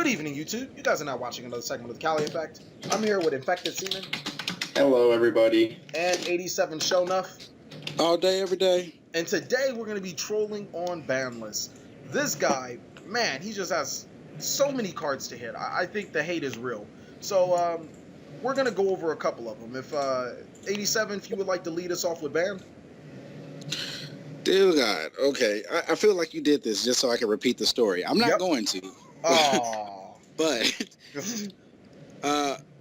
Good evening, YouTube. You guys are now watching another segment of the TheCaliEffect. I'm here with Infected Xenon. Hello, everybody. And 87Shonuff. All day, every day. And today we're going to be trolling on ban lists. This guy, man, he just has so many cards to hit. I think the hate is real. So, we're going to go over a couple of them. If, 87, if you would like to lead us off with ban. Dear God, okay. I feel like you did this just so I can repeat the story. I'm not going to. Oh. But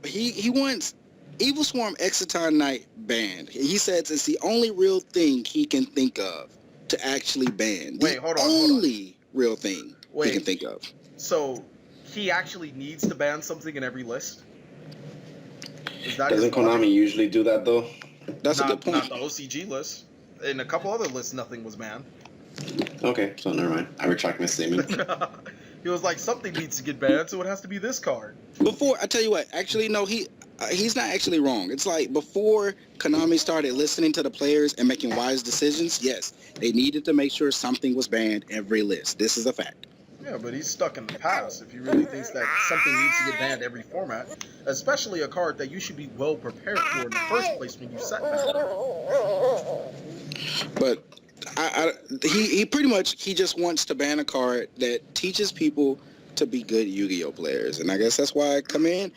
he wants Evilswarm Exciton Knight banned. He says it's the only real thing he can think of to actually ban. Wait, hold on. Only real thing he can think of. So he actually needs to ban something in every list? Doesn't Konami usually do that though? That's a good point. Not the OCG list. In a couple other lists, nothing was banned. Okay, so never mind. I retract my statement. He was like, something needs to get banned, so it has to be this card. Before, I tell you what, actually, no, he's not actually wrong. It's like before Konami started listening to the players and making wise decisions, yes, they needed to make sure something was banned every list. This is a fact. Yeah, but he's stuck in the past if he really thinks that something needs to get banned every format, especially a card that you should be well prepared for in the first place when you set ban. But he pretty much, he just wants to ban a card that teaches people to be good Yu-Gi-Oh players, and I guess that's why I come in.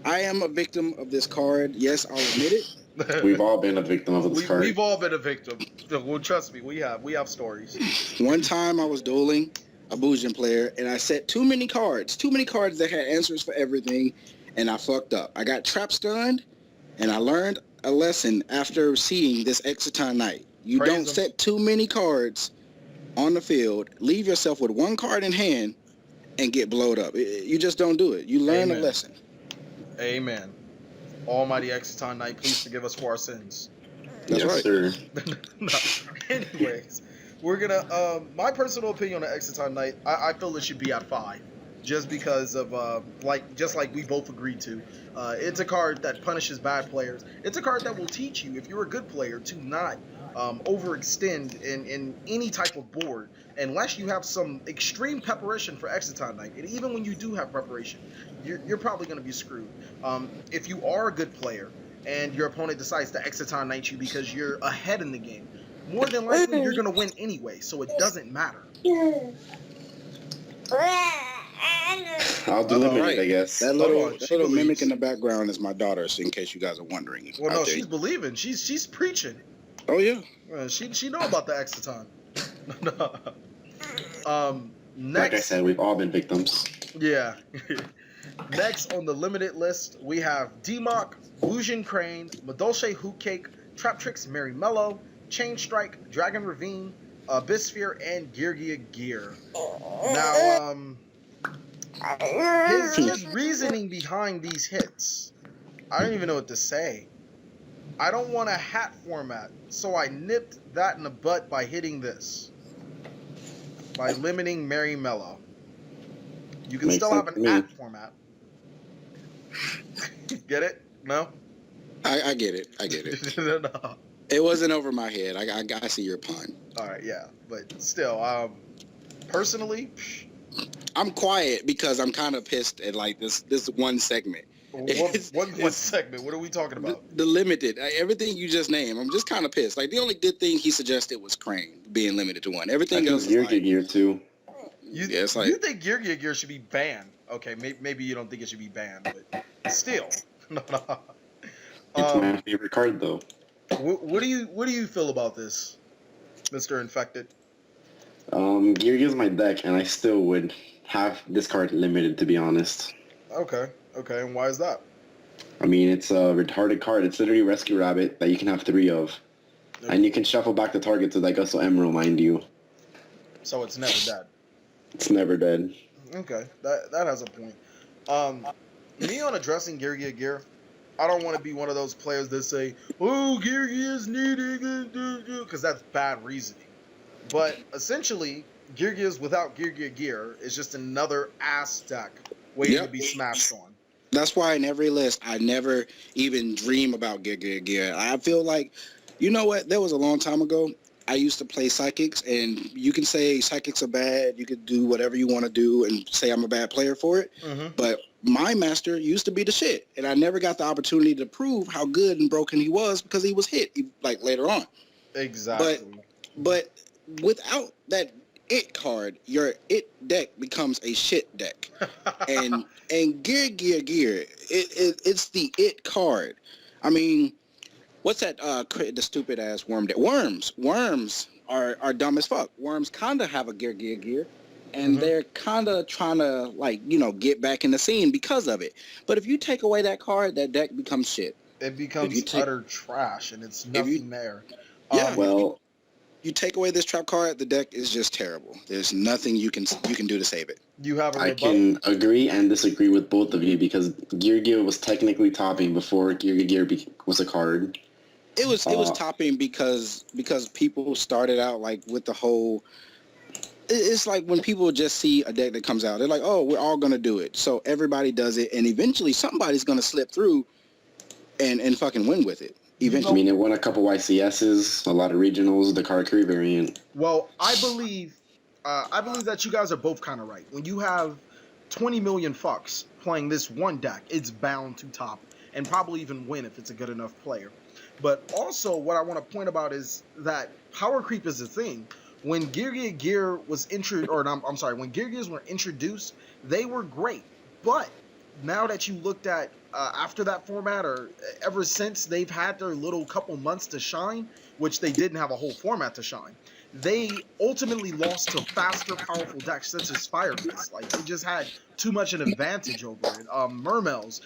I am a victim of this card. Yes, I'll admit it. We've all been a victim of this card. We've all been a victim. Well, trust me, we have stories. One time I was dueling a Bujin player, and I set too many cards that had answers for everything, and I fucked up. I got trap stunned, and I learned a lesson after seeing this Exciton Knight. You don't set too many cards on the field, leave yourself with one card in hand, and get blowed up. You just don't do it. You learn a lesson. Amen. Almighty Exciton Knight, please forgive us for our sins. That's right. Sir. No. Anyways, we're gonna. My personal opinion on the Exciton Knight, I feel it should be at 5, just because of like we both agreed to. It's a card that punishes bad players. It's a card that will teach you, if you're a good player, to not overextend in any type of board unless you have some extreme preparation for Exciton Knight. And even when you do have preparation, you're probably going to be screwed. If you are a good player and your opponent decides to Exciton Knight you because you're ahead in the game, more than likely you're going to win anyway, so it doesn't matter. I'll delimitate it, I guess. That little mimic in the background is my daughter, so in case you guys are wondering. Well, no, she's believing. She's preaching. Oh yeah. She know about the Exciton. Next, like I said, we've all been victims. Yeah. Next on the limited list, we have D-Mock, Bujin Crane, Madolche Hoopcake, Traptrix Mary Mello, Chain Strike, Dragon Ravine, Abysphere, and Gear Gear. Now, his reasoning behind these hits, I don't even know what to say. I don't want a hat format, so I nipped that in the butt by hitting this. By limiting Mary Mello. You can still have an hat format. Get it? No? I get it. I get it. No. It wasn't over my head. I see your pun. Alright, yeah. But still, personally, I'm quiet because I'm kind of pissed at like this one segment. What segment? What are we talking about? The limited. Everything you just named. I'm just kind of pissed. Like the only good thing he suggested was Crane being limited to 1. Everything else is Gear like, Gear too. You think Gear Gear should be banned? Okay, maybe you don't think it should be banned, but still. It's my favorite card though. What do you feel about this, Mr. Infected? Gear Gear's my deck, and I still would have this card limited, to be honest. Okay, and why is that? I mean, it's a retarded card. It's literally Rescue Rabbit that you can have 3 of. Okay. And you can shuffle back the target to Daigoso Emerald, mind you. So it's never dead. It's never dead. Okay, that has a point. Me on addressing Gear, I don't want to be one of those players that say, oh, Gear is needed, because that's bad reasoning. But essentially, Gear without Gear is just another ass deck waiting to be smashed on. That's why in every list, I never even dream about Gear. I feel like, you know what? There was a long time ago, I used to play Psychics, and you can say Psychics are bad. You could do whatever you want to do and say I'm a bad player for it. But my master used to be the shit, and I never got the opportunity to prove how good and broken he was because he was hit like later on. Exactly. But without that it card, your it deck becomes a shit deck. and gear, it's the it card. I mean, what's that? The stupid ass worm deck. Worms are dumb as fuck. Worms kinda have a gear, and they're kinda trying to get back in the scene because of it. But if you take away that card, that deck becomes shit. It becomes utter trash, and it's nothing there. Yeah. Well, you take away this trap card, the deck is just terrible. There's nothing you can do to save it. You have a I rebuttal? can agree and disagree with both of you because Gear was technically topping before Gear was a card. It was topping because people started out like with the whole. It's like when people just see a deck that comes out, they're like, "Oh, we're all gonna do it." So everybody does it, and eventually somebody's gonna slip through and fucking win with it. Eventually, I mean, it won a couple YCSs, a lot of regionals, the Karakuri variant. Well, I believe that you guys are both kind of right. When you have 20 million fucks playing this one deck, it's bound to top and probably even win if it's a good enough player. But also, what I want to point about is that power creep is a thing. When Gear was introduced, or I'm sorry, when Gears were introduced, they were great. But now that you looked at after that format, or ever since they've had their little couple months to shine, which they didn't have a whole format to shine, they ultimately lost to faster, powerful decks such as Fire Fist. Like, they just had too much an advantage over it. Mermails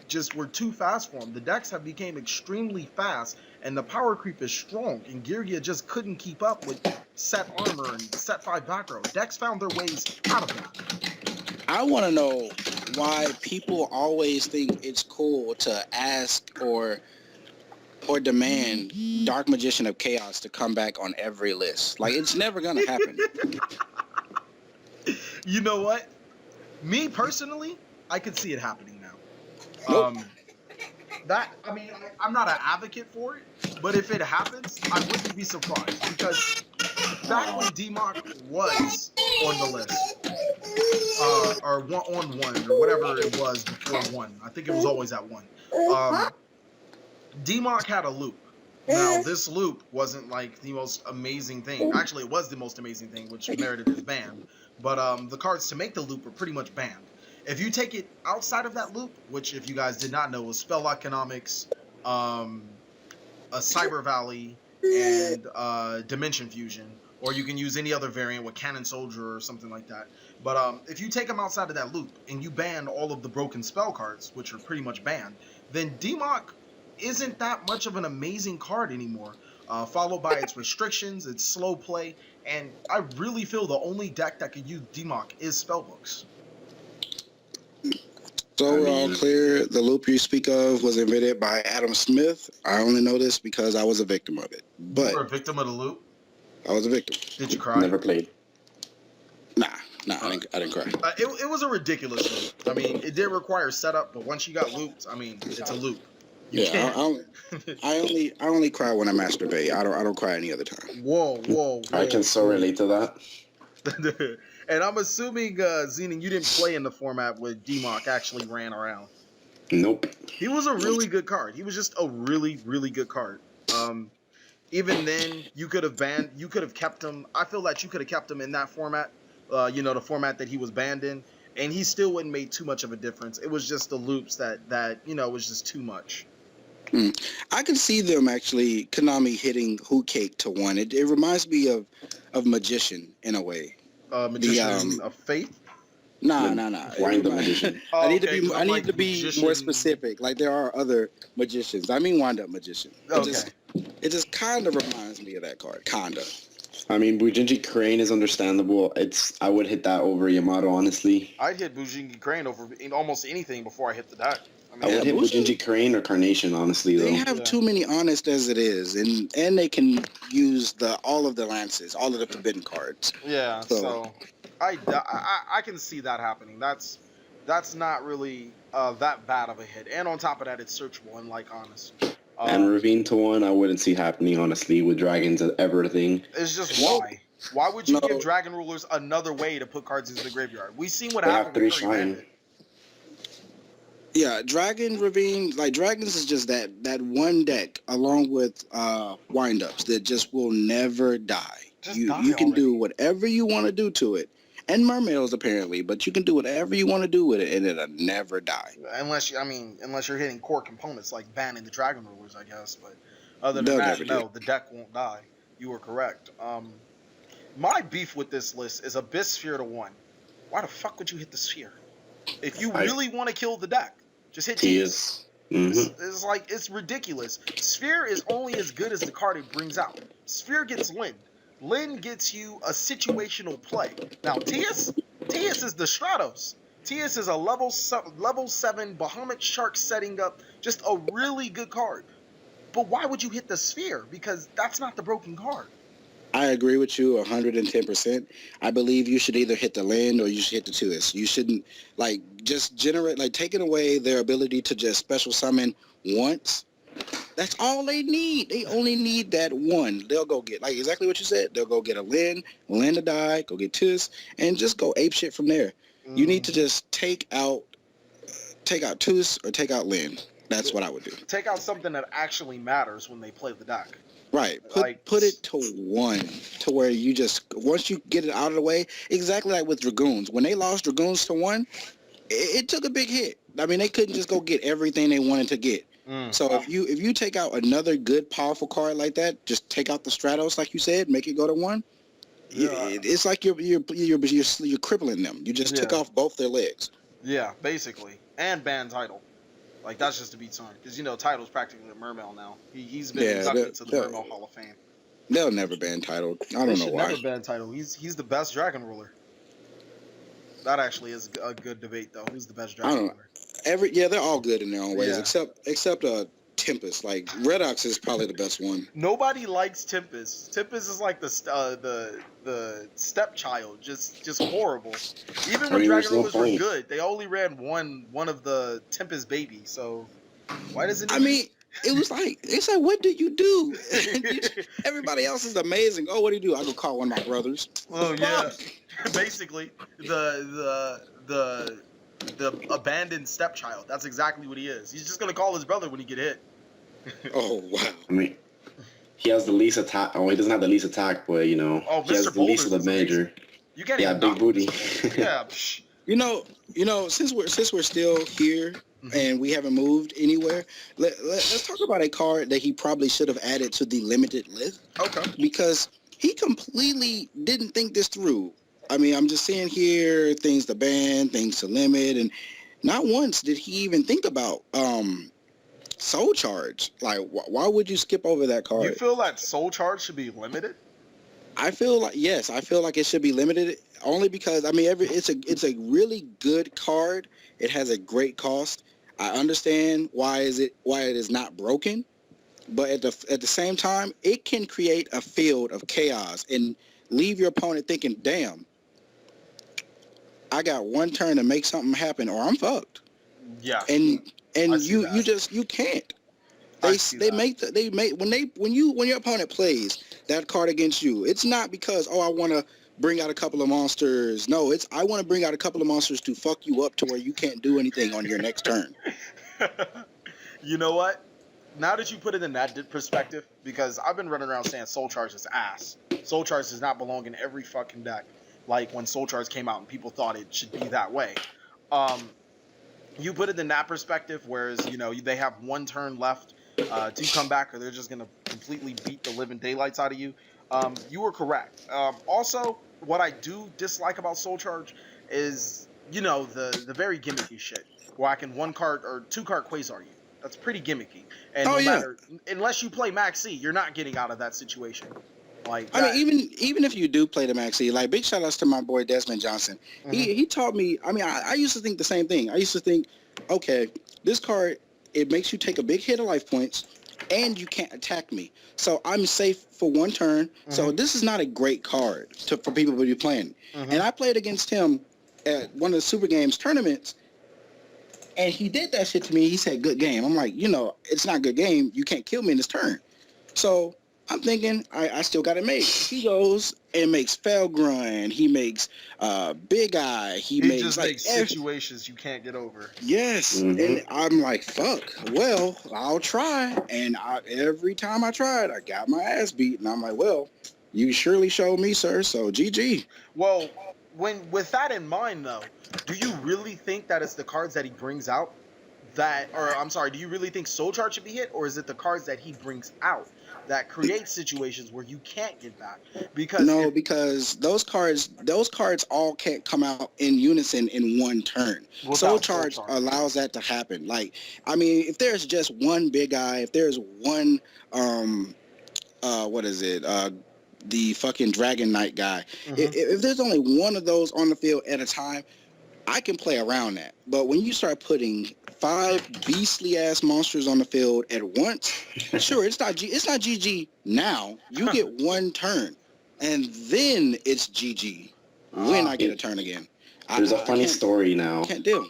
just were too fast for them. The decks have become extremely fast, and the power creep is strong, and Geargia just couldn't keep up with set armor and set 5 back row. Decks found their ways out of that. I want to know why people always think it's cool to ask or demand Dark Magician of Chaos to come back on every list. Like, it's never gonna happen. You know what? Me personally, I could see it happening now. Nope. I'm not an advocate for it, but if it happens, I wouldn't be surprised, because back when DMOC was on the list, or on one, or whatever it was before one, I think it was always at one. DMOC had a loop. Now, this loop wasn't like the most amazing thing. Actually, it was the most amazing thing, which merited its ban. But the cards to make the loop were pretty much banned. If you take it outside of that loop, which, if you guys did not know, was Spell Economics, a Cyber Valley, and Dimension Fusion, or you can use any other variant with Cannon Soldier or something like that. But if you take them outside of that loop and you ban all of the broken spell cards, which are pretty much banned, then DMOC isn't that much of an amazing card anymore, followed by its restrictions, its slow play, and I really feel the only deck that could use DMOC is Spellbooks. So we're all clear. The loop you speak of was invented by Adam Smith. I only know this because I was a victim of it. But You were a victim of the loop? I was a victim. Did you cry? Never played. Nah, I didn't cry. It was a ridiculous loop. I mean, it did require setup, but once you got looped, I mean, it's a loop. I only cry when I masturbate. I don't cry any other time. Whoa. I can so relate to that. And I'm assuming, Xenon, you didn't play in the format where DMOC actually ran around. Nope. He was a really good card. He was just a really, really good card. Even then, you could have kept him. I feel that you could have kept him in that format, the format that he was banned in, and he still wouldn't make too much of a difference. It was just the loops that was just too much. I can see them actually, Konami hitting Hoot Cake to one. It reminds me of Magician in a way. Magician of Faith? Nah. Wind the Magician. I need to be more specific. Like, there are other magicians. I mean, Wind Up Magician. It just kind of reminds me of that card. Kinda. I mean, Bujinji Crane is understandable. I would hit that over Yamato, honestly. I'd hit Bujinji Crane over almost anything before I hit the deck. I would hit Bujinji Crane or Carnation, honestly, though. They have too many honest as it is, and they can use all of the lances, all of the forbidden cards. Yeah, so I can see that happening. That's not really that bad of a hit, and on top of that, it's searchable, unlike honest. And Ravine to 1, I wouldn't see happening, honestly, with Dragons ever a thing. It's just why? Why would you No. give Dragon Rulers another way to put cards into the graveyard? We've seen what They happened have 3 with Curry Shine. Bandit. Yeah, Dragon Ravine, like Dragons is just that one deck along with windups that just will never die. Just You die can already. do whatever you want to do to it, and Mermails apparently, but you can do whatever you want to do with it, and it'll never die. Unless you're hitting core components like banning the Dragon Rulers, I guess. But other than They'll that, never no, do. the deck won't die. You were correct. My beef with this list is Abyss Sphere to 1. Why the fuck would you hit the Sphere? If you really want to kill the deck, just hit He T. is. Mm-hmm. It's like, it's ridiculous. Sphere is only as good as the card it brings out. Sphere gets Lin. Lin gets you a situational play. Now, Tias is the Stratos. Tias is a level 7 Bahamut Shark setting up just a really good card. But why would you hit the Sphere? Because that's not the broken card. I agree with you 110%. I believe you should either hit the land or you should hit the Tuis. You shouldn't, like, just generate, like, taking away their ability to just special summon once. That's all they need. They only need that one. They'll go get, like, exactly what you said. They'll go get a land to die, go get Tuis, and just go ape shit from there. You need to just take out Tuis or take out Lin. That's what I would do. Take out something that actually matters when they play the deck. Right. Put it to 1 to where you just, once you get it out of the way, exactly like with Dragoons. When they lost Dragoons to 1, it took a big hit. I mean, they couldn't just go get everything they wanted to get. So if you take out another good, powerful card like that, just take out the Stratos, like you said, make it go to 1. Yeah. It's like you're crippling them. You just took off both their legs. Yeah, basically. And ban Tidal. Like, that's just to be turned. Because, Tidal's practically a Mermail now. He's been inducted to the Mermail Hall of Fame. They'll never ban Tidal. I don't know why. Never ban Tidal. He's the best Dragon Ruler. That actually is a good debate, though. Who's the best Dragon Ruler? They're all good in their own ways, Yeah. except Tempest. Like, Redox is probably the best one. Nobody likes Tempest. Tempest is like the stepchild, just horrible. Even when Dragon Rulers were good, they only ran one of the Tempest babies. So why doesn't? I mean, it was like, it's like, what do you do? Everybody else is amazing. Oh, what do you do? I go call one of my brothers. Oh yeah, basically the abandoned stepchild. That's exactly what he is. He's just gonna call his brother when he get hit. Oh wow. I mean, he has the least attack. Oh, he doesn't have the least attack, but he has the least of the major. You can't big booty. Yeah. Since we're still here and we haven't moved anywhere, let's talk about a card that he probably should have added to the limited list. Okay. Because he completely didn't think this through. I mean, I'm just seeing here things to ban, things to limit, and not once did he even think about Soul Charge. Like, why would you skip over that card? You feel that Soul Charge should be limited? I feel like it should be limited only because it's a really good card. It has a great cost. I understand why it is not broken, but at the same time, it can create a field of chaos and leave your opponent thinking, "Damn, I got one turn to make something happen, or I'm fucked." Yeah. And you can't. When your opponent plays that card against you, it's not because, I want to bring out a couple of monsters. No, I want to bring out a couple of monsters to fuck you up to where you can't do anything on your next turn. You know what? Now that you put it in that perspective, because I've been running around saying Soul Charge is ass. Soul Charge does not belong in every fucking deck. Like when Soul Charge came out and people thought it should be that way. You put it in that perspective, whereas, they have one turn left to come back, or they're just going to completely beat the living daylights out of you. You were correct. Also, what I do dislike about Soul Charge is, the very gimmicky shit, where I can 1-card or 2-card Quasar you. That's pretty gimmicky. And unless you play Max C, you're not getting out of that situation. Like that. I mean, even if you do play the Max C, like, big shout outs to my boy Desmond Johnson. Mm-hmm. He taught me. I mean, I used to think the same thing. I used to think, okay, this card, it makes you take a big hit of life points, and you can't attack me, so I'm safe for one turn. Mm-hmm. So this is not a great card for people to be playing. Mm-hmm. And I played against him at one of the Super Games tournaments, And he did that shit to me. He said, good game. I'm like, it's not a good game. You can't kill me in this turn. So I'm thinking, I still got it made. He goes and makes Felgrun. He makes Big Eye. He just makes situations you can't get over. Yes. And I'm like, fuck. Well, I'll try. And every time I tried, I got my ass beat. And I'm like, well, you surely showed me, sir. So GG. Well, with that in mind, though, do you really think that it's the cards that he brings out do you really think Soul Charge should be hit, or is it the cards that he brings out that create situations where you can't get back? Because those cards all can't come out in unison in one turn. Soul Charge allows that to happen. Like, I mean, if there's just one Big Eye, if there's one the fucking Dragon Knight guy. If there's only one of those on the field at a time, I can play around that. But when you start putting 5 beastly ass monsters on the field at once, sure, it's not GG now. You get one turn, and then it's GG when I get a turn again. There's a funny story now. Can't deal.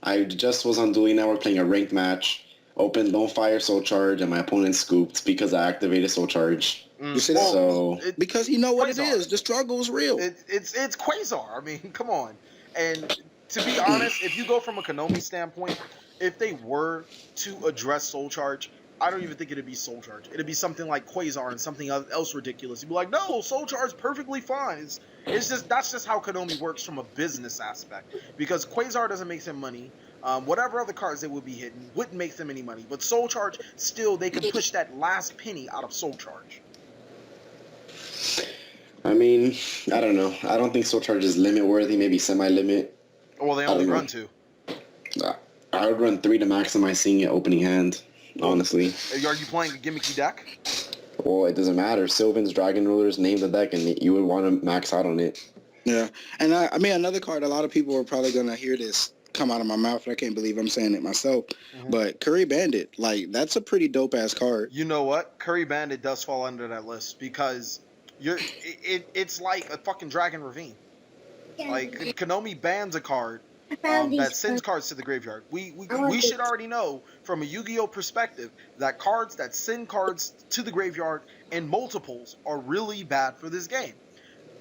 I just was on Dueling Network playing a ranked match. Opened Don't Fire Soul Charge, and my opponent scooped because I activated Soul Charge. You see that? So because you know what Quasar. It is. The struggle is real. It's Quasar. I mean, come on. And to be honest, if you go from a Konami standpoint, if they were to address Soul Charge, I don't even think it'd be Soul Charge. It'd be something like Quasar and something else ridiculous. You'd be like, no, Soul Charge is perfectly fine. It's just that's just how Konami works from a business aspect. Because Quasar doesn't make them money. Whatever other cards they would be hitting wouldn't make them any money. But Soul Charge, still, they can push that last penny out of Soul Charge. I mean, I don't know. I don't think Soul Charge is limit worthy, maybe semi-limit. Well, they only run 2. I would run 3 to maximize seeing it opening hand, honestly. Are you playing a gimmicky deck? Well, it doesn't matter. Sylvan's Dragon Rulers name the deck, and you would want to max out on it. Yeah. And I mean, another card, a lot of people are probably going to hear this come out of my mouth, and I can't believe I'm saying it myself. But Curry Bandit, like, that's a pretty dope-ass card. You know what? Curry Bandit does fall under that list because it's like a fucking Dragon Ravine. Like, Konami bans a card that sends cards to the graveyard. We should already know from a Yu-Gi-Oh perspective that cards that send cards to the graveyard in multiples are really bad for this game.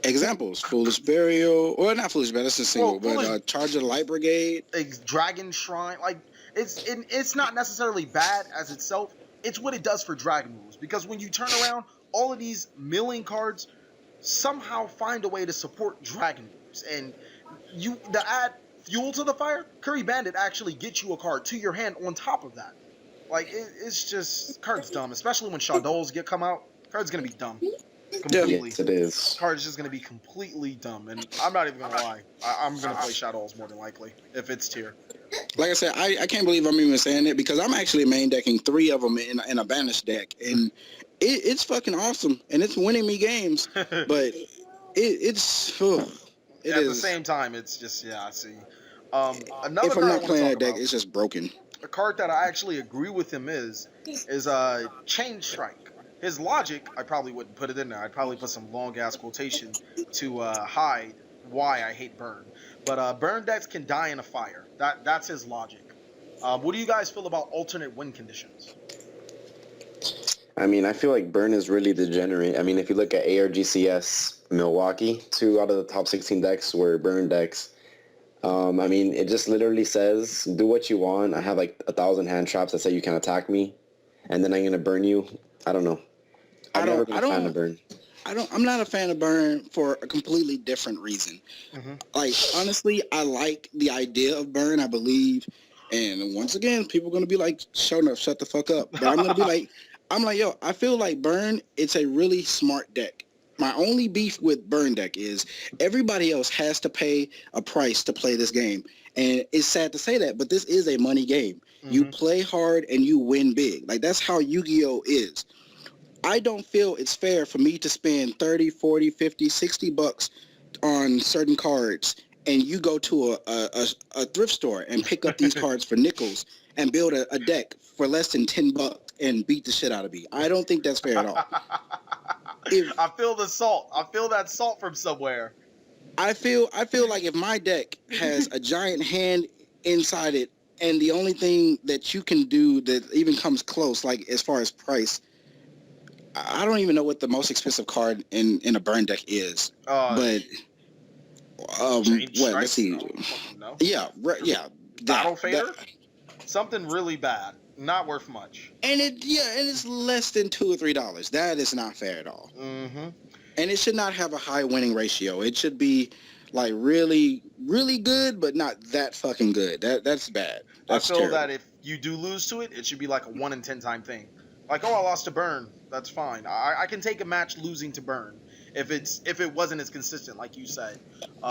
Examples: Foolish Burial, or not Foolish Burial, that's a single, but Charge of the Light Brigade, Dragon Shrine. Like, it's not necessarily bad as itself. It's what it does for Dragon Rules, because when you turn around, all of these milling cards somehow find a way to support Dragon Rules, and to add fuel to the fire, Curry Bandit actually gets you a card to your hand on top of that. Like, it's just, card's dumb, especially when Shadows come out. Card's gonna be dumb. Completely. Yes, it is. Card's just gonna be completely dumb, and I'm not even gonna lie. I'm gonna play Shadows more than likely if it's tier. Like I said, I can't believe I'm even saying it, because I'm actually main decking 3 of them in a banished deck, and it's fucking awesome, and it's winning me games. But it's at the same time, it's just I see. Another if I'm not playing that deck, it's just broken. A card that I actually agree with him is Chain Strike. His logic, I probably wouldn't put it in there. I'd probably put some long-ass quotation to hide why I hate Burn. But Burn decks can die in a fire. That's his logic. What do you guys feel about alternate win conditions? I mean, I feel like Burn is really degenerate. I mean, if you look at ARGCS Milwaukee, 2 out of the top 16 decks were Burn decks. I mean, it just literally says, do what you want. I have like 1,000 hand traps that say you can attack me, and then I'm going to burn you. I don't know. I'm never been a fan of Burn. I'm not a fan of Burn for a completely different reason. Like, honestly, I like the idea of Burn, I believe. And once again, people are going to be like, Shonuff, shut the fuck up. But I'm going to be like, yo, I feel like Burn, it's a really smart deck. My only beef with Burn deck is everybody else has to pay a price to play this game. And it's sad to say that, but this is a money game. You play hard and you win big. Like, that's how Yu-Gi-Oh is. I don't feel it's fair for me to spend 30, 40, 50, 60 bucks on certain cards, and you go to a thrift store and pick up these cards for nickels and build a deck for less than 10 bucks and beat the shit out of me. I don't think that's fair at all. I feel the salt. I feel that salt from somewhere. I feel like if my deck has a giant hand inside it and the only thing that you can do that even comes close, like as far as price, I don't even know what the most expensive card in a burn deck is. But what? Let's see. No. Yeah, yeah. Battle Fader? Something really bad. Not worth much. And it's less than $2 or $3. That is not fair at all. Mm-hmm. And it should not have a high winning ratio. It should be like really, really good, but not that fucking good. That's bad. That's I feel terrible. that if you do lose to it, it should be like a 1 in 10 time thing. Like, oh, I lost to Burn. That's fine. I can take a match losing to Burn if it wasn't as consistent, like you said.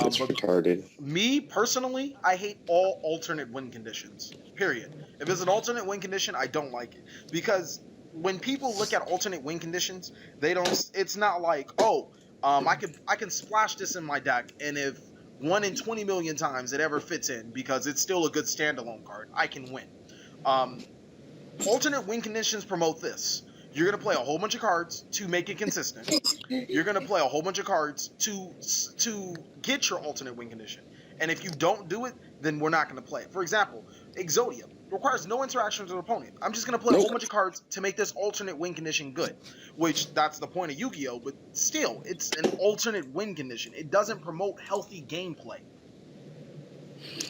It's retarded. Me personally, I hate all alternate win conditions. Period. If it's an alternate win condition, I don't like it because when people look at alternate win conditions, they don't. It's not like, oh, I can splash this in my deck, and if 1 in 20 million times it ever fits in because it's still a good standalone card, I can win. Alternate win conditions promote this. You're going to play a whole bunch of cards to make it consistent. You're going to play a whole bunch of cards to get your alternate win condition. And if you don't do it, then we're not going to play it. For example, Exodia requires no interaction with an opponent. I'm just going to play a whole bunch of cards to make this alternate win condition good, which that's the point of Yu-Gi-Oh! But still, it's an alternate win condition. It doesn't promote healthy gameplay.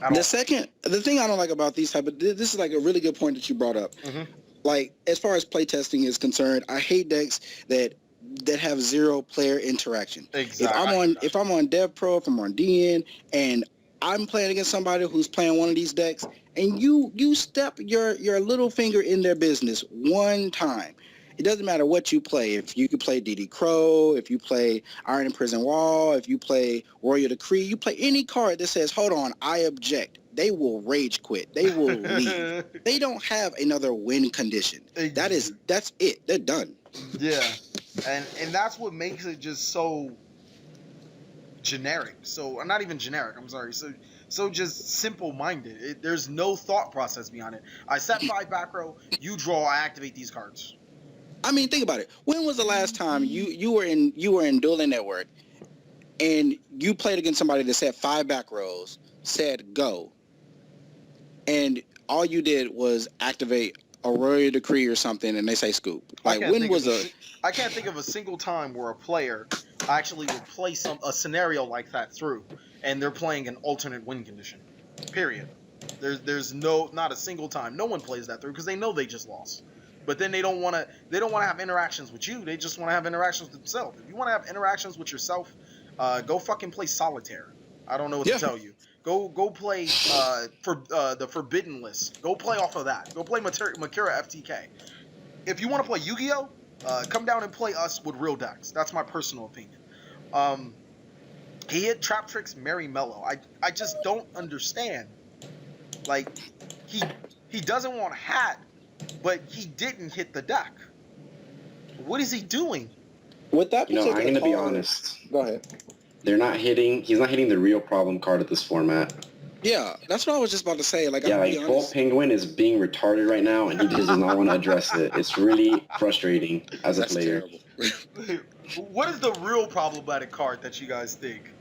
The thing I don't like about these type of, this is like a really good point that you brought up. Mm-hmm. Like, as far as playtesting is concerned, I hate decks that have zero player interaction. Exactly. If I'm on Devpro, if I'm on DN, and I'm playing against somebody who's playing one of these decks, and you step your little finger in their business one time, it doesn't matter what you play. If you could play DD Crow, if you play Iron Imprison Wall, if you play Royal Decree, you play any card that says, hold on, I object. They will rage quit. They will leave. They don't have another win condition. That's it. They're done. Yeah. And that's what makes it just so generic. So not even generic, I'm sorry. So just simple-minded. There's no thought process behind it. I set 5 back row, you draw, I activate these cards. I mean, think about it. When was the last time you were in Dueling Network and you played against somebody that said 5 back rows, said go, and all you did was activate a Royal Decree or something, and they say scoop? Like, I can't think of a single time where a player actually would play a scenario like that through, and they're playing an alternate win condition. Period. There's not a single time. No one plays that through because they know they just lost. But then they don't want to have interactions with you. They just want to have interactions with themselves. If you want to have interactions with yourself, go fucking play solitaire. I don't know what to tell you. Go play the Forbidden List. Go play off of that. Go play Makura FTK. If you want to play Yu-Gi-Oh, come down and play us with real decks. That's my personal opinion. He hit Trap Tricks Mary Mellow. I just don't understand. Like, he doesn't want Hat, but he didn't hit the deck. What is he doing? With that, I'm going to be honest. Go ahead. He's not hitting the real problem card at this format. Yeah, that's what I was just about to say. Like, Bolt Penguin is being retarded right now, and he just does not want to address it. It's really frustrating as a player. Terrible. What is the real problematic card that you guys think?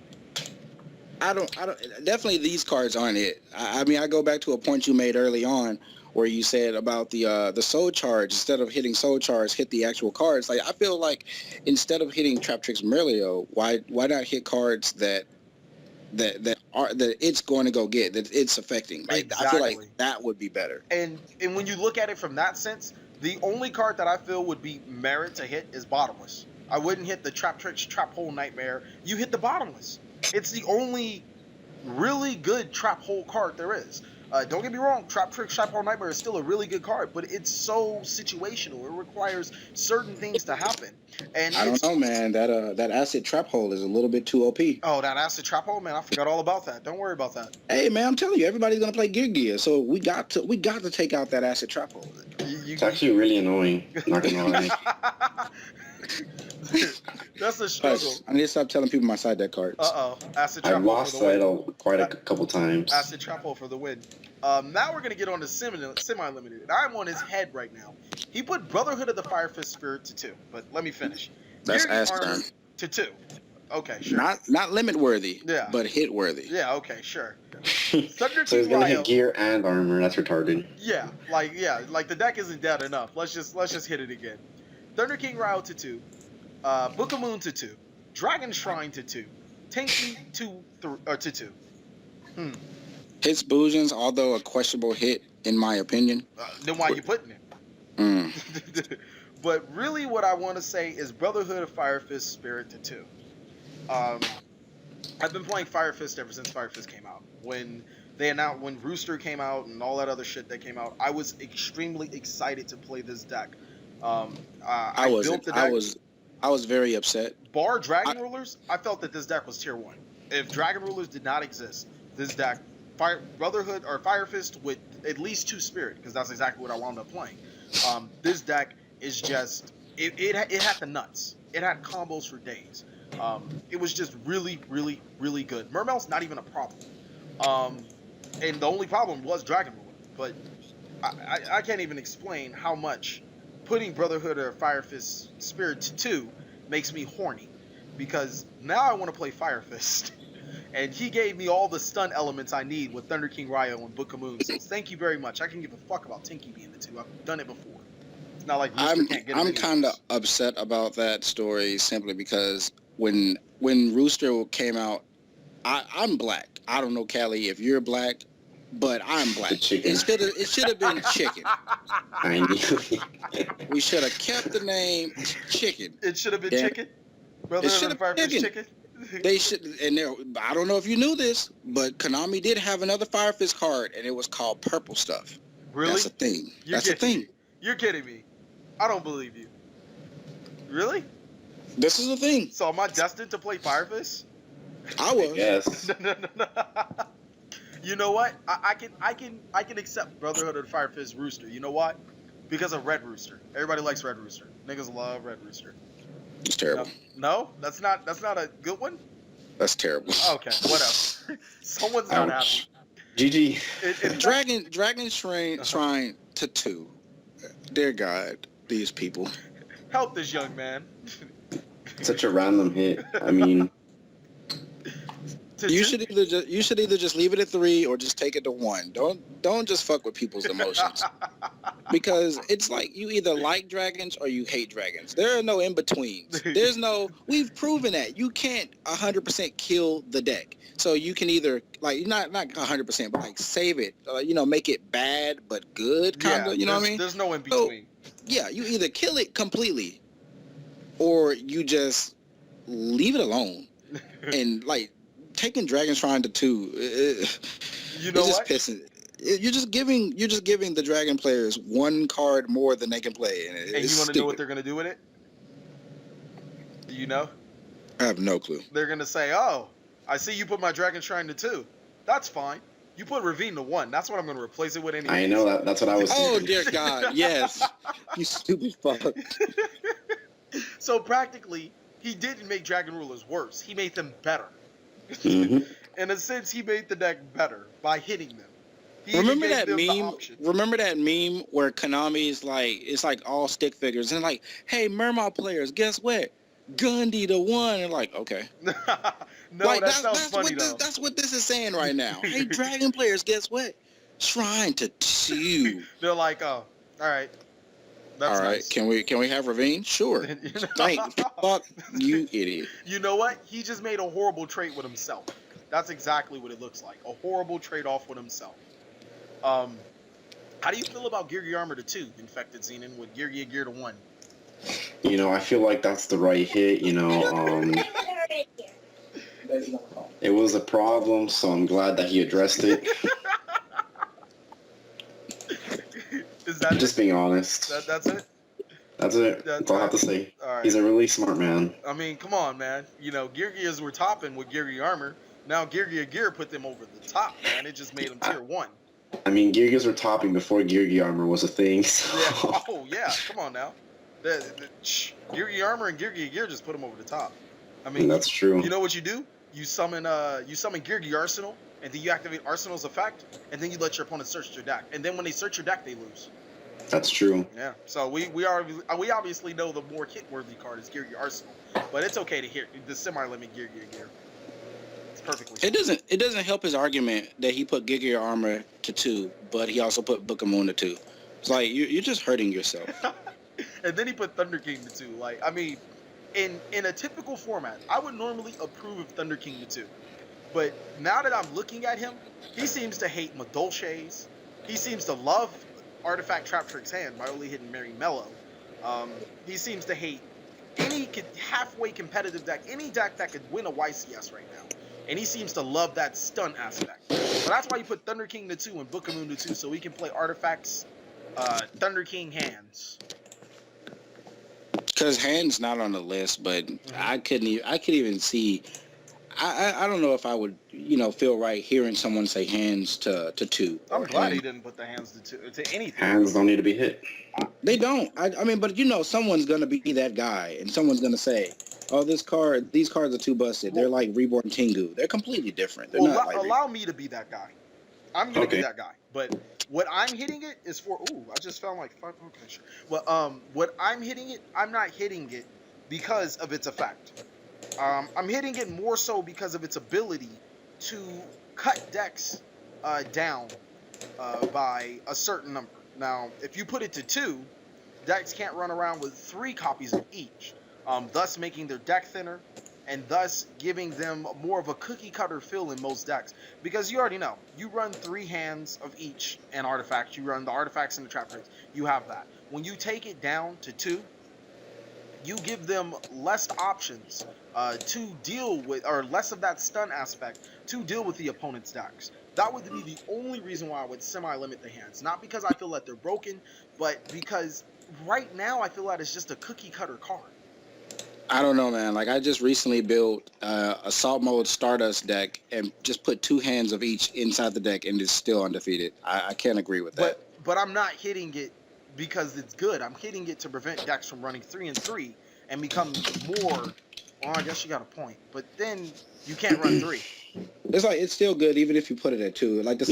I don't. Definitely, these cards aren't it. I mean, I go back to a point you made early on, where you said about the soul charge. Instead of hitting soul charge, hit the actual cards. Like, I feel like instead of hitting Trap Tricks Merlio, why not hit cards that it's going to go get, that it's affecting. Like, exactly. I feel like that would be better. And when you look at it from that sense, the only card that I feel would be merit to hit is Bottomless. I wouldn't hit the Trap Tricks Trap Hole Nightmare. You hit the Bottomless. It's the only really good Trap Hole card there is. Don't get me wrong, Trap Tricks Trap Hole Nightmare is still a really good card, but it's so situational. It requires certain things to happen. And I don't know, man. That acid trap hole is a little bit too OP. Oh, that acid trap hole, man! I forgot all about that. Don't worry about that. Hey, man, I'm telling you, everybody's gonna play Gear, so we got to take out that acid trap hole. It's actually really annoying. Not gonna lie. That's a struggle. I need to stop telling people my side deck cards. Acid trap hole. I've lost that quite a couple times. Acid trap hole for the win. Now we're gonna get on to semi-limited. I'm on his head right now. He put Brotherhood of the Fire Fist Spirit to 2, but let me finish. That's ass time. To 2. Okay, sure. Not limit worthy. Yeah. But hit worthy. Yeah. Okay, sure. Thunder So he's King gonna Ryo. hit gear and armor. That's retarded. Yeah, like the deck isn't dead enough. Let's just hit it again. Thunder King Ryo to 2, Book of Moon to 2, Dragon Shrine to 2, Tinky to 2. Hits Boojins, although a questionable hit in my opinion. Then why are you putting it? But really, what I want to say is Brotherhood of Fire Fist Spirit to 2. I've been playing Fire Fist ever since Fire Fist came out. When Rooster came out and all that other shit that came out, I was extremely excited to play this deck. I built the deck. I was very upset. Bar Dragon Rulers, I felt that this deck was tier 1. If Dragon Rulers did not exist, this deck, Brotherhood or Fire Fist with at least 2 Spirit, because that's exactly what I wound up playing. This deck is just, it had the nuts. It had combos for days. It was just really, really, really good. Mermail's not even a problem. And the only problem was Dragon Ruler. But I can't even explain how much putting Brotherhood or Fire Fist Spirit to 2 makes me horny. Because now I want to play Fire Fist. And he gave me all the stun elements I need with Thunder King Ryo and Book of Moon. So thank you very much. I can give a fuck about Tinky being the 2. I've done it before. It's not like Rooster can't get it. I'm kind of upset about that story simply because when Rooster came out, I'm black. I don't know, Callie, if you're black, but I'm black. It should have been Chicken. I knew. We should have kept the name Chicken. It should have been Chicken? Brotherhood of Fire Fist Chicken? They should, and I don't know if you knew this, but Konami did have another Fire Fist card, and it was called Purple Stuff. Really? That's a thing. That's a thing. You're kidding me. I don't believe you. Really? This is a thing. So am I destined to play Fire Fist? I was. Yes. You know what? I can accept Brotherhood of the Fire Fist Rooster. You know what? Because of Red Rooster. Everybody likes Red Rooster. Niggas love Red Rooster. It's terrible. No, that's not a good one. That's terrible. Okay, what else? Someone's not happy. GG. Dragon Shrine to 2. Dear God, these people. Help this young man. Such a random hit. I mean, you should either just leave it at 3 or just take it to 1. Don't just fuck with people's emotions. Because it's like you either like dragons or you hate dragons. There are no in betweens. We've proven that you can't 100% kill the deck. So you can either like not 100%, but like save it, make it bad but good kind of. You know what I mean? There's no in between. So, yeah, you either kill it completely, or you just leave it alone. And like taking Dragon Shrine to 2, you know what? Pissing. You're just giving the dragon players 1 card more than they can play, and you want to know what they're gonna do with it? Do you know? I have no clue. They're gonna say, "Oh, I see you put my Dragon Shrine to 2. That's fine. You put Ravine to 1. That's what I'm gonna replace it with anyway." I know that. That's what I was thinking. Oh dear God, yes. You stupid fuck. So practically, he didn't make Dragon Rulers worse. He made them better. Mm-hmm. In a sense, he made the deck better by hitting them. Remember that meme? Remember that meme where Konami's like, it's like all stick figures and like, hey, Mermaid players, guess what? Gundy to 1, and like, okay. No, like, that sounds funny though. That's what this is saying right now. Hey, dragon players, guess what? Shrine to 2. They're like, oh, all right. That's all right, nice. can we have Ravine? Sure. Fuck you, idiot. You know what? He just made a horrible trade with himself. That's exactly what it looks like. A horrible trade-off with himself. How do you feel about Gear Armor to 2, Infected Xenon, with Gear to 1? I feel like that's the right hit. It was a problem, so I'm glad that he addressed it. Is that just being honest? That's it? That's it. That's all I have to say. All right. He's a really smart man. I mean, come on, man. Gears were topping with Gear Armor. Now Gear put them over the top, man. It just made them tier 1. I mean, Gears were topping before Gear Armor was a thing. So. Yeah. Oh, yeah. Come on now. Gear Armor and Gear just put them over the top. I mean, that's true. You know what you do? You summon Gear Arsenal, and then you activate Arsenal's effect, and then you let your opponent search your deck. And then when they search your deck, they lose. That's true. Yeah. So we obviously know the more hit worthy card is Gear Gear Arsenal, but it's okay to hit the semi-limit Gear Gear. It's perfectly fine. It doesn't help his argument that he put Giga Armor to 2, but he also put Book of Moon to 2. It's like you're just hurting yourself. And then he put Thunder King to 2. Like, I mean, in a typical format, I would normally approve of Thunder King to 2. But now that I'm looking at him, he seems to hate Madolches. He seems to love Artifact Trap Trick's hand by only hitting Mary Mellow. He seems to hate any halfway competitive deck, any deck that could win a YCS right now. And he seems to love that stun aspect. So that's why you put Thunder King to 2 and Book of Moon to 2, so we can play Artifacts, Thunder King hands. Because hand's not on the list, but I could even see. I don't know if I would feel right hearing someone say hands to 2. I'm glad he didn't put the hands to anything. Hands don't need to be hit. They don't. I mean, but someone's gonna be that guy, and someone's gonna say, "Oh, these cards are too busted. They're like Reborn Tengu. They're completely different. They're not like allow me to be that guy. I'm gonna be that guy. But what I'm hitting it is for. Ooh, I just found like 5. Okay, sure. Well, what I'm hitting it, I'm not hitting it because of its effect. I'm hitting it more so because of its ability to cut decks down by a certain number. Now, if you put it to 2, decks can't run around with 3 copies of each, thus making their deck thinner, and thus giving them more of a cookie-cutter feel in most decks. Because you already know, you run 3 hands of each and artifacts. You run the artifacts and the trap tricks. You have that. When you take it down to 2, you give them less options to deal with, or less of that stun aspect to deal with the opponent's decks. That would be the only reason why I would semi-limit the hands. Not because I feel that they're broken, but because right now I feel that it's just a cookie-cutter card. I don't know, man. Like, I just recently built Assault Mode Stardust deck and just put 2 hands of each inside the deck, and it's still undefeated. I can't agree with that. But I'm not hitting it because it's good. I'm hitting it to prevent decks from running 3 and 3 and become more. Well, I guess you got a point, but then you can't run 3. It's like, it's still good even if you put it at 2. Like the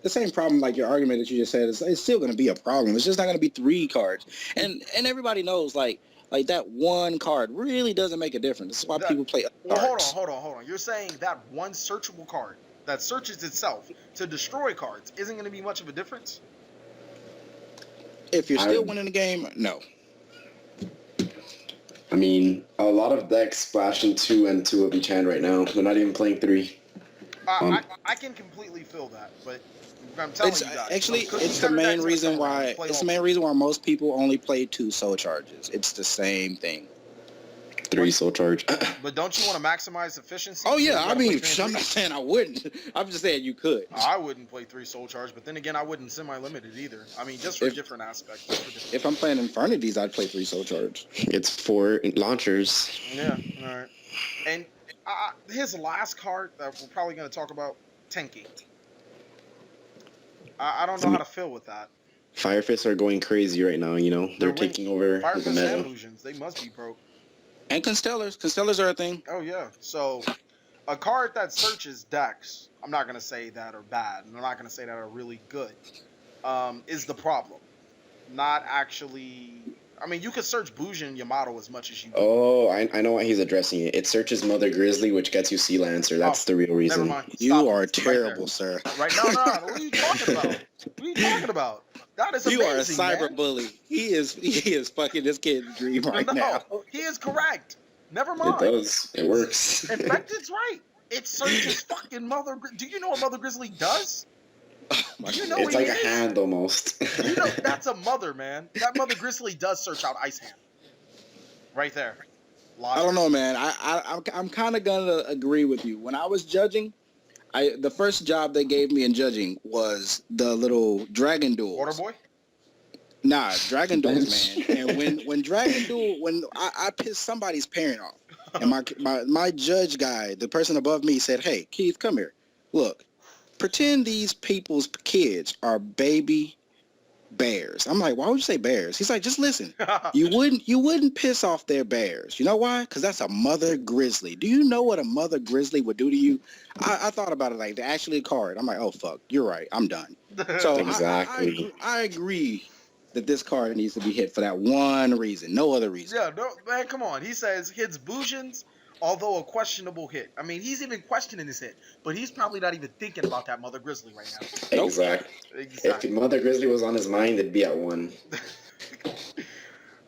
same problem, like your argument that you just said, it's still going to be a problem. It's just not going to be 3 cards, and everybody knows like that one card really doesn't make a difference. That's why people play. Well, hold on. You're saying that one searchable card that searches itself to destroy cards isn't going to be much of a difference? If you're still winning the game, no. I mean, a lot of decks splash in 2 and 2 of each hand right now. They're not even playing 3. I can completely feel that, but I'm telling you guys. Actually, it's the main reason why. It's the main reason why most people only play 2 soul charges. It's the same thing. 3 soul charge. But don't you want to maximize efficiency? Oh yeah, I mean, I'm not saying I wouldn't. I'm just saying you could. I wouldn't play 3 soul charge, but then again, I wouldn't semi-limit it either. I mean, just for different aspects. If I'm playing Infernities, I'd play 3 soul charge. It's 4 launchers. Yeah, all right. And his last card that we're probably going to talk about, Tenki. I don't know how to feel with that. Fire Fists are going crazy right now, They're taking over Fire the Fists meta. and Illusions, they must be broke. And Constellars. Constellars are a thing. Oh, yeah. So, a card that searches decks, I'm not going to say that are bad, and I'm not going to say that are really good, is the problem. Not actually... I mean, you could search Bujin Yamato as much as you want. Oh, I know why he's addressing it. It searches Mother Grizzly, which gets you Sea Lancer. That's the real reason. Never mind. You are terrible, sir. Right now, no. What are you talking about? What are you talking about? That is amazing, you are a cyber bully. He is fucking this kid's dream right now. He is correct. Never mind. It does. It works. In fact, it's right. It searches fucking Mother Grizzly. Do you know what Mother Grizzly does? You know it's like a hand almost. That's a mother, man. That Mother Grizzly does search out Ice Hand. Right there. I don't know, man. I'm kind of gonna agree with you. When I was judging, the first job they gave me in judging was the little Dragon Duels. Water Boy? Nah, Dragon Duels, man. And when Dragon Duel, when I pissed somebody's parent off, and my judge guy, the person above me, said, "Hey, Keith, come here. Look. Pretend these people's kids are baby bears." I'm like, why would you say bears? He's like, just listen. You wouldn't piss off their bears. You know why? Because that's a mother grizzly. Do you know what a mother grizzly would do to you? I thought about it like, they're actually a card. I'm like, oh, fuck. You're right. I'm done. So exactly. I agree that this card needs to be hit for that one reason, no other reason. Yeah, no, man, come on. He says hits Bujins, although a questionable hit. I mean, he's even questioning his hit, but he's probably not even thinking about that Mother Grizzly right now. Exactly. Exactly. If Mother Grizzly was on his mind, it'd be at 1.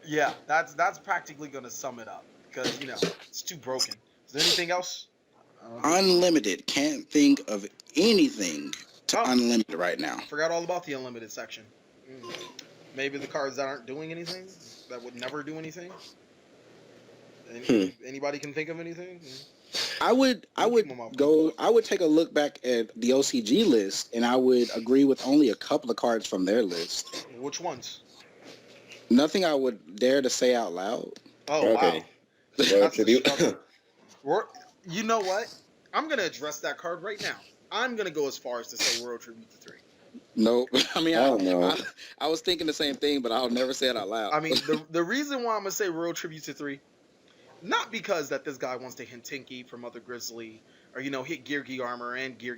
Yeah, that's practically gonna sum it up because it's too broken. Is there anything else? Unlimited. Can't think of anything to unlimited right now. Forgot all about the unlimited section. Maybe the cards that aren't doing anything, that would never do anything. Anybody can think of anything? I would take a look back at the OCG list, and I would agree with only a couple of cards from their list. Which ones? Nothing I would dare to say out loud. Oh, okay. Wow. Royal Tribute. You know what? I'm going to address that card right now. I'm going to go as far as to say Royal Tribute to 3. Nope. I mean, no. I was thinking the same thing, but I'll never say it out loud. I mean, the reason why I'm going to say Royal Tribute to 3, not because that this guy wants to hit Tinky from Mother Grizzly, or, hit Gear armor and Gear,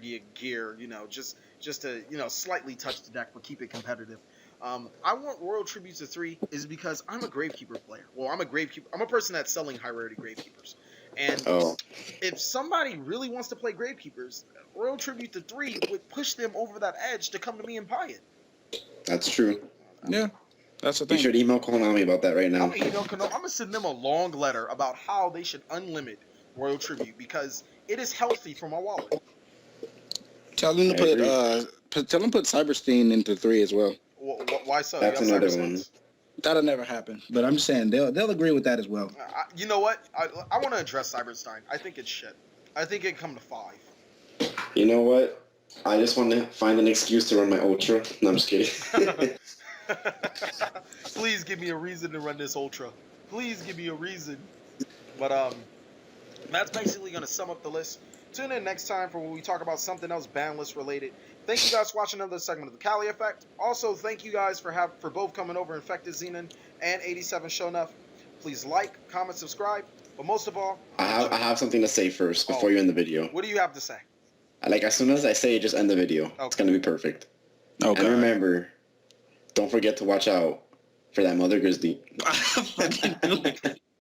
just to, slightly touch the deck but keep it competitive. I want Royal Tribute to 3 is because I'm a Gravekeeper player. Well, I'm a person that's selling high rarity Gravekeepers. And if somebody really wants to play Gravekeepers, Royal Tribute to 3 would push them over that edge to come to me and buy it. That's true. Yeah, that's the thing. You should email Konami about that right now. I'm going to send them a long letter about how they should unlimit Royal Tribute because it is healthy for my wallet. Tell them to put Cyberstein into 3 as well. Why so? That's another one. That'll never happen. But I'm just saying they'll agree with that as well. You know what? I want to address Cyberstein. I think it's shit. I think it come to 5. You know what? I just want to find an excuse to run my Ultra. No, I'm just kidding. Please give me a reason to run this Ultra. Please give me a reason. But that's basically going to sum up the list. Tune in next time for when we talk about something else ban list related. Thank you guys for watching another segment of the TheCaliEffect. Also, thank you guys for both coming over, Infected Xenon and 87Shonuff. Please like, comment, subscribe. But most of all, I have something to say first before you end the video. What do you have to say? Like, as soon as I say it, just end the video. Okay. It's going to be perfect. Okay. And remember, don't forget to watch out for that Mother Grizzly.